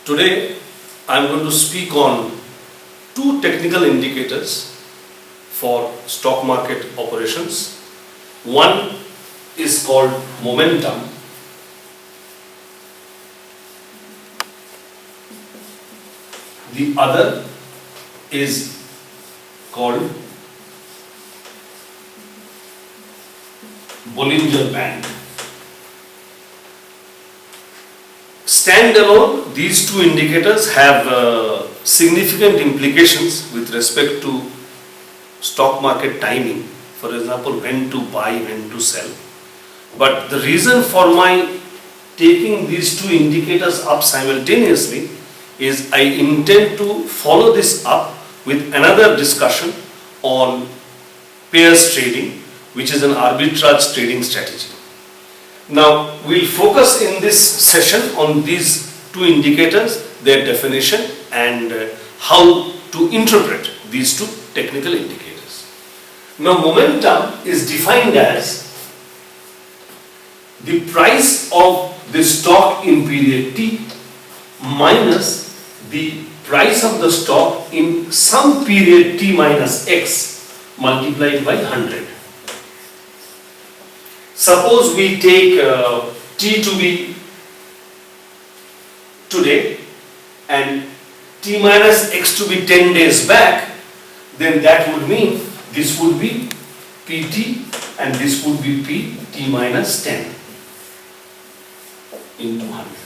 Today I am going to speak on two technical indicators for stock market operations. One is called momentum. The other is called Bollinger band. Standalone, these two indicators have significant implications with respect to stock market timing. For example, when to buy, when to sell. But the reason for my taking these two indicators up simultaneously is I intend to follow this up with another discussion on pairs trading, which is an arbitrage trading strategy. Now, we'll focus in this session on these two indicators, their definition and how to interpret these two technical indicators. Now, momentum is defined as the price of the stock in period T minus the price of the stock in some period T minus X multiplied by 100. Suppose we take T to be today and T minus X to be 10 days back, then that would mean this would be PT and this would be PT minus 10 into 100.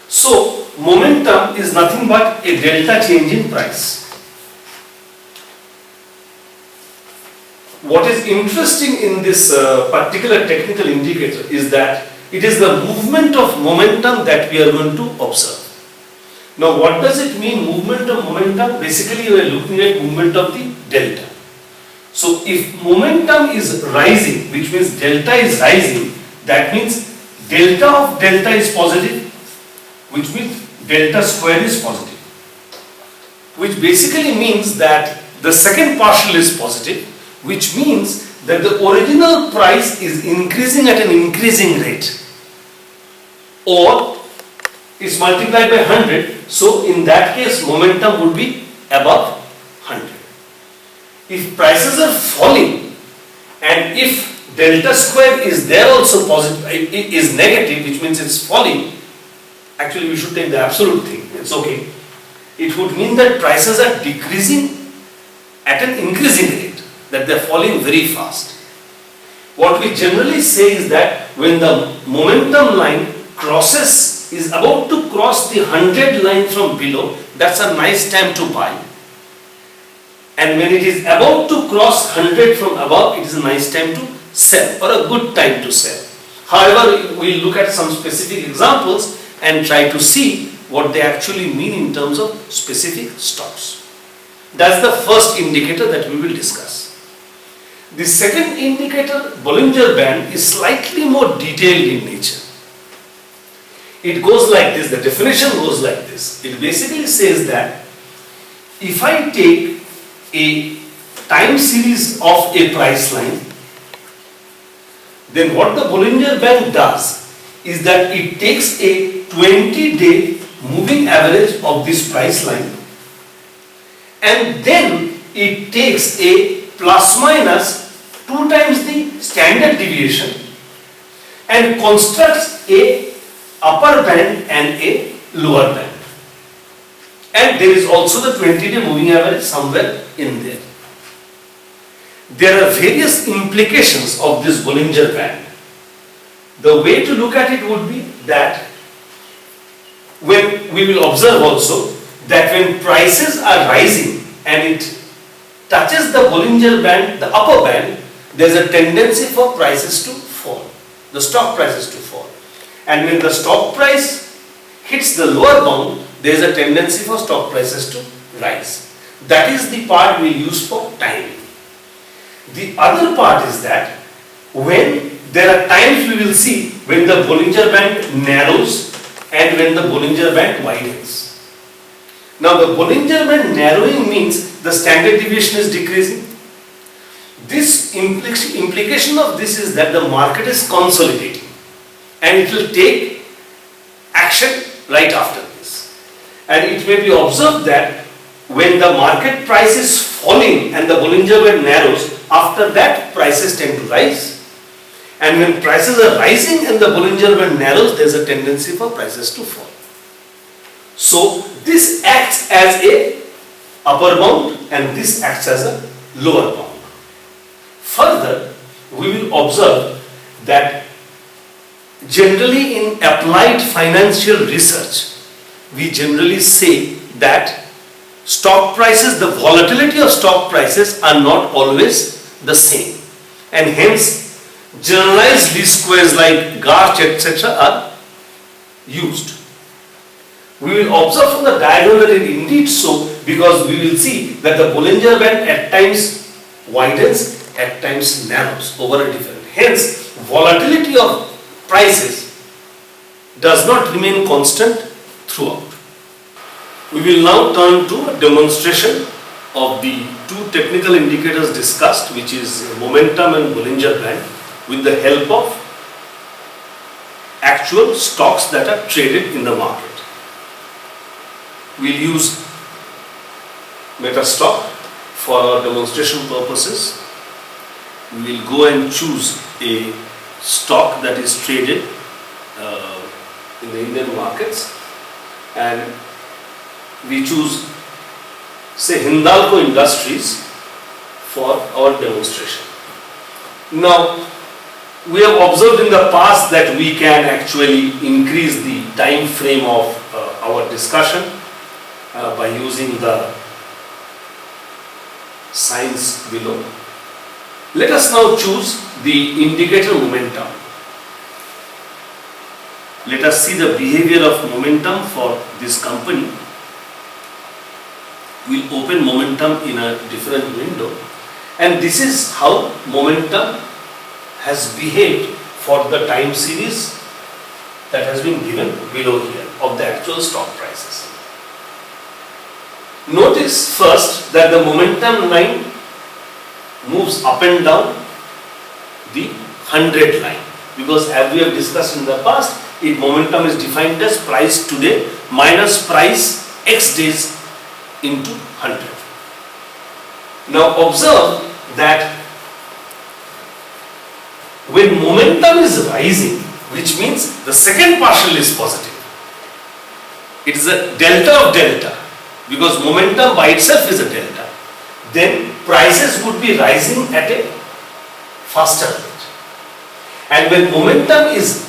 So, momentum is nothing but a delta change in price. What is interesting in this particular technical indicator is that it is the movement of momentum that we are going to observe. Now, what does it mean, movement of momentum? Basically, we are looking at movement of the delta. So, if momentum is rising, which means delta is rising, that means delta of delta is positive, which means delta square is positive, which basically means that the second partial is positive, which means that the original price is increasing at an increasing rate, or is multiplied by 100, so in that case momentum would be above 100. If prices are falling and if delta square is there also positive, is negative, which means it's falling, actually we should take the absolute thing, it's okay. It would mean that prices are decreasing at an increasing rate, that they're falling very fast. What we generally say is that when the momentum line is about to cross the 100 line from below, that's a nice time to buy. And when it is about to cross 100 from above, it is a nice time to sell, or a good time to sell. However, we'll look at some specific examples and try to see what they actually mean in terms of specific stocks. That's the first indicator that we will discuss. The second indicator, Bollinger band, is slightly more detailed in nature. It goes like this, the definition goes like this. It basically says that if I take a time series of a price line, then what the Bollinger band does is that it takes a 20-day moving average of this price line and then it takes a plus minus 2 times the standard deviation and constructs a upper band and a lower band. And there is also the 20-day moving average somewhere in there. There are various implications of this Bollinger band. The way to look at it would be that when we will observe also that when prices are rising and it touches the Bollinger band, the upper band, there is a tendency for prices to fall, the stock prices to fall. And when the stock price hits the lower bound, there is a tendency for stock prices to rise. That is the part we use for timing. The other part is that when there are times we will see when the Bollinger band narrows and when the Bollinger band widens. Now the Bollinger band narrowing means the standard deviation is decreasing. This implication of this is that the market is consolidating and it will take action right after this. And it may be observed that when the market price is falling and the Bollinger Band narrows, after that prices tend to rise. And when prices are rising and the Bollinger Band narrows, there is a tendency for prices to fall. So this acts as a upper bound and this acts as a lower bound. Further, we will observe that generally in applied financial research, we generally say that stock prices, the volatility of stock prices are not always the same, and hence generalized least squares like Garch etc. are used. We will observe from the diagram that it is indeed so, because we will see that the Bollinger Band at times widens, at times narrows over a different. Hence, volatility of prices does not remain constant throughout. We will now turn to a demonstration of the two technical indicators discussed, which is momentum and Bollinger Band, with the help of actual stocks that are traded in the market. We will use meta stock for our demonstration purposes. We will go and choose a stock that is traded in the Indian markets, and we choose, say, Hindalco Industries for our demonstration. Now, we have observed in the past that we can actually increase the time frame of our discussion by using the signs below. Let us now choose the indicator momentum. Let us see the behavior of momentum for this company. We will open momentum in a different window, and this is how momentum has behaved for the time series that has been given below here of the actual stock prices. Notice first that the momentum line moves up and down the 100 line, because as we have discussed in the past, momentum is defined as price today minus price x days into 100. Now observe that when momentum is rising, which means the second partial is positive, it is a delta of delta, because momentum by itself is a delta, then prices would be rising at a faster rate. And when momentum is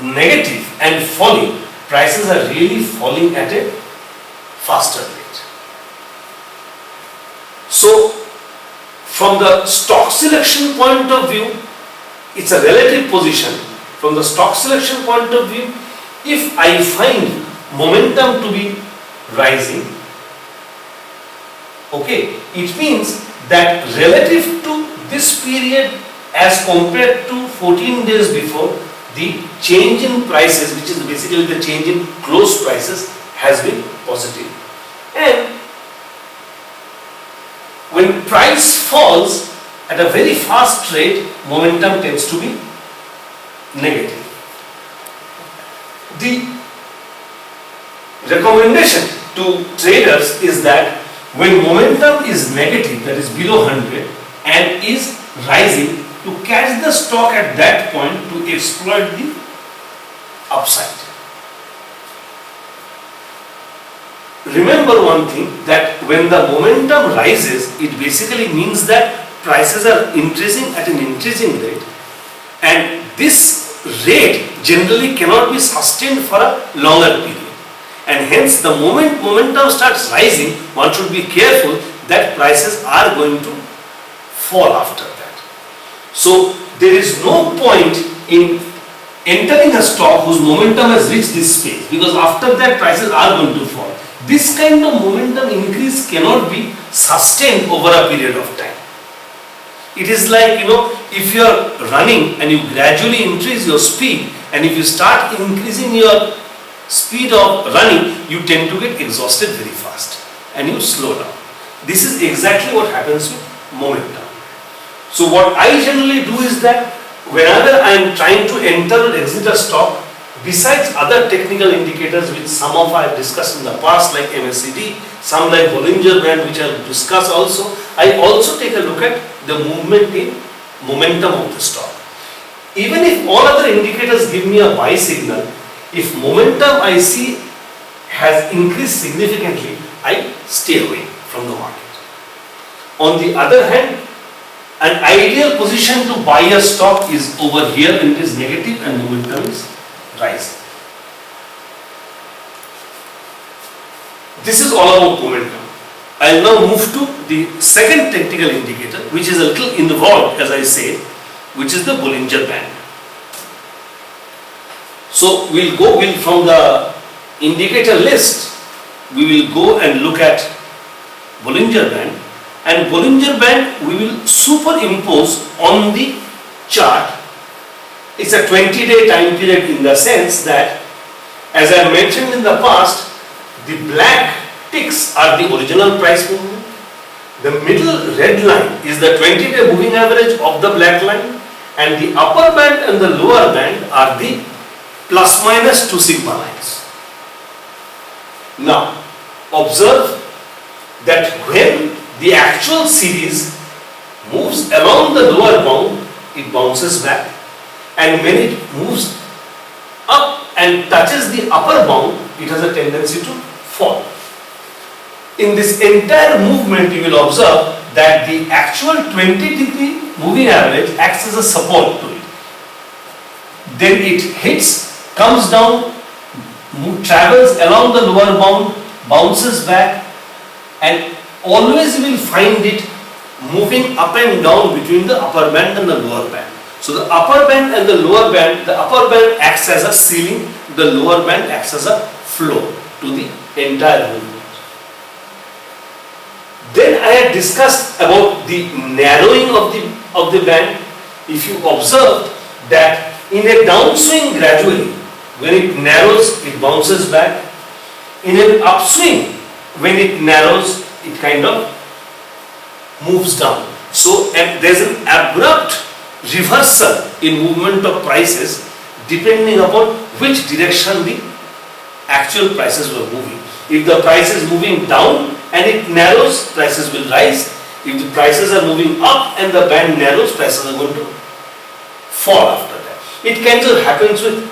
negative and falling, prices are really falling at a faster rate. So, from the stock selection point of view, it's a relative position. From the stock selection point of view, if I find momentum to be rising, okay, it means that relative to this period as compared to 14 days before, the change in prices, which is basically the change in close prices, has been positive. And when price falls at a very fast rate, momentum tends to be negative. The recommendation to traders is that when momentum is negative, that is below 100, and is rising, to catch the stock at that point to exploit the upside. Remember one thing, that when the momentum rises, it basically means that prices are increasing at an increasing rate, and this rate generally cannot be sustained for a longer period. And hence, the moment momentum starts rising, one should be careful that prices are going to fall after that. So, there is no point in entering a stock whose momentum has reached this space, because after that prices are going to fall. This kind of momentum increase cannot be sustained over a period of time. It is like, if you are running and you gradually increase your speed, and if you start increasing your speed of running, you tend to get exhausted very fast and you slow down. This is exactly what happens with momentum. So what I generally do is that whenever I am trying to enter or exit a stock, besides other technical indicators which some of I have discussed in the past like MACD, some like Bollinger Band which I will discuss also, I also take a look at the movement in momentum of the stock. Even if all other indicators give me a buy signal, if momentum I see has increased significantly, I stay away from the market. On the other hand, an ideal position to buy a stock is over here when it is negative and momentum is rising. This is all about momentum. I will now move to the second technical indicator, which is a little involved, as I say, which is the Bollinger Band. So we'll from the indicator list, we will go and look at Bollinger Band, and Bollinger Band we will superimpose on the chart. It's a 20-day time period in the sense that, as I mentioned in the past, the black ticks are the original price movement. The middle red line is the 20-day moving average of the black line, and the upper band and the lower band are the plus minus 2 sigma lines. Now, observe that when the actual series moves along the lower bound, it bounces back, and when it moves up and touches the upper bound, it has a tendency to fall. In this entire movement, you will observe that the actual 20-degree moving average acts as a support to it. Then it hits, comes down, travels along the lower bound, bounces back, and always you will find it moving up and down between the upper band and the lower band. So the upper band and the lower band, the upper band acts as a ceiling, the lower band acts as a floor to the entire movement. Then I had discussed about the narrowing of the band. If you observe that in a downswing gradually, when it narrows, it bounces back. In an upswing, when it narrows, it kind of moves down. So there is an abrupt reversal in movement of prices depending upon which direction the actual prices were moving. If the price is moving down and it narrows, prices will rise. If the prices are moving up and the band narrows, prices are going to fall after that. It kind of happens with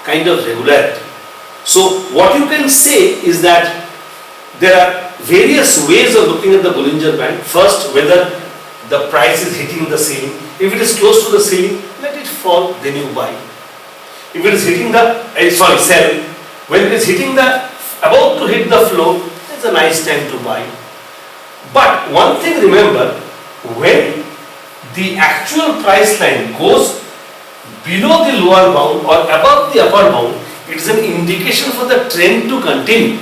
kind of regularity. So what you can say is that there are various ways of looking at the Bollinger Band. First, whether the price is hitting the ceiling. If it is close to the ceiling, let it fall, then you buy. If it is hitting sell. When it is hitting about to hit the floor, it's a nice time to buy. But one thing remember, when the actual price line goes below the lower bound or above the upper bound, it is an indication for the trend to continue.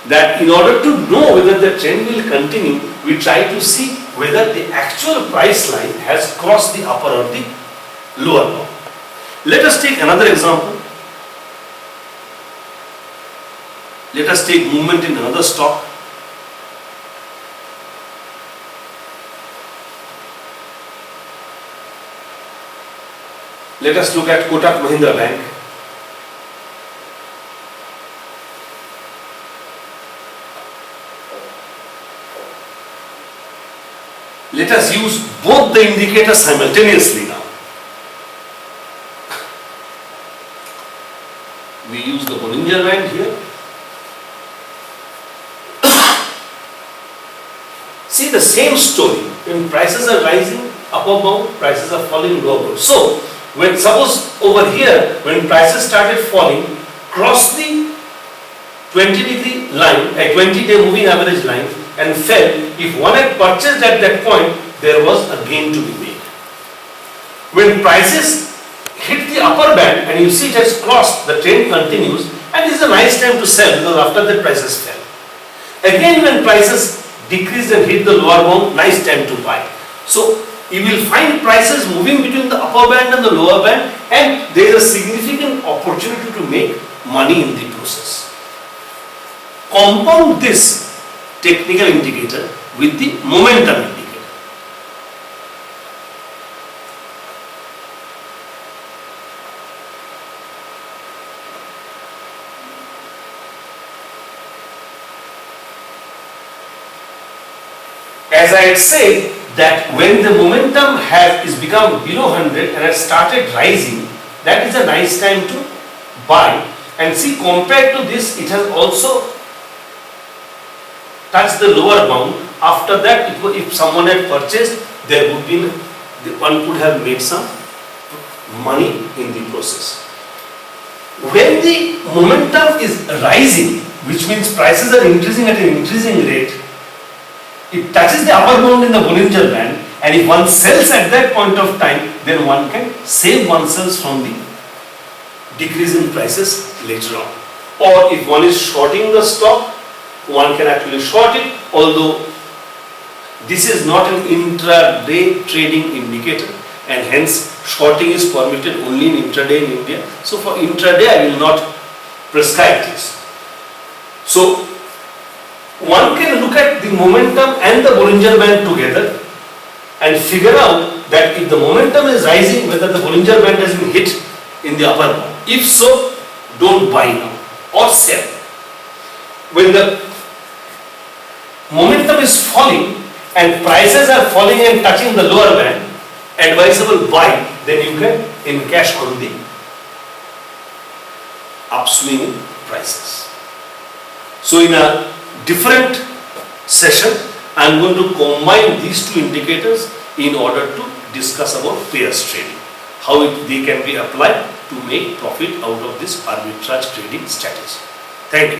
That in order to know whether the trend will continue, we try to see whether the actual price line has crossed the upper or the lower bound. Let us take another example. Let us take movement in another stock. Let us look at Kotak Mahindra Bank. Let us use both the indicators simultaneously now. We use the Bollinger Band here. See the same story. When prices are rising, upper bound, prices are falling, lower bound. So, when suppose over here, when prices started falling, cross the 20-degree line, a 20-day moving average line, and fell, if one had purchased at that point, there was a gain to be made. When prices hit the upper band and you see it has crossed, the trend continues, and this is a nice time to sell because after that prices fell. Again, when prices decreased and hit the lower bound, nice time to buy. So you will find prices moving between the upper band and the lower band, and there is a significant opportunity to make money in the process. Compound this technical indicator with the momentum indicator. as I had said, that when the momentum is become below 100 and has started rising, that is a nice time to buy. And see, compared to this, it has also touched the lower bound. After that, if someone had purchased, there would be, one could have made some money in the process. When the momentum is rising, which means prices are increasing at an increasing rate, it touches the upper bound in the Bollinger Band, and if one sells at that point of time, then one can save oneself from the decrease in prices later on. Or if one is shorting the stock, one can actually short it, although this is not an intraday trading indicator, and hence shorting is permitted only in intraday in India. So for intraday I will not prescribe this. So one can look at the momentum and the Bollinger Band together and figure out that if the momentum is rising, whether the Bollinger Band has been hit in the upper bound. If so, don't buy now or sell. When the momentum is falling and prices are falling and touching the lower band, advisable buy, then you can encash on the upswing in prices. So in a different session, I am going to combine these two indicators in order to discuss about pairs trading, how they can be applied to make profit out of this arbitrage trading strategy. Thank you.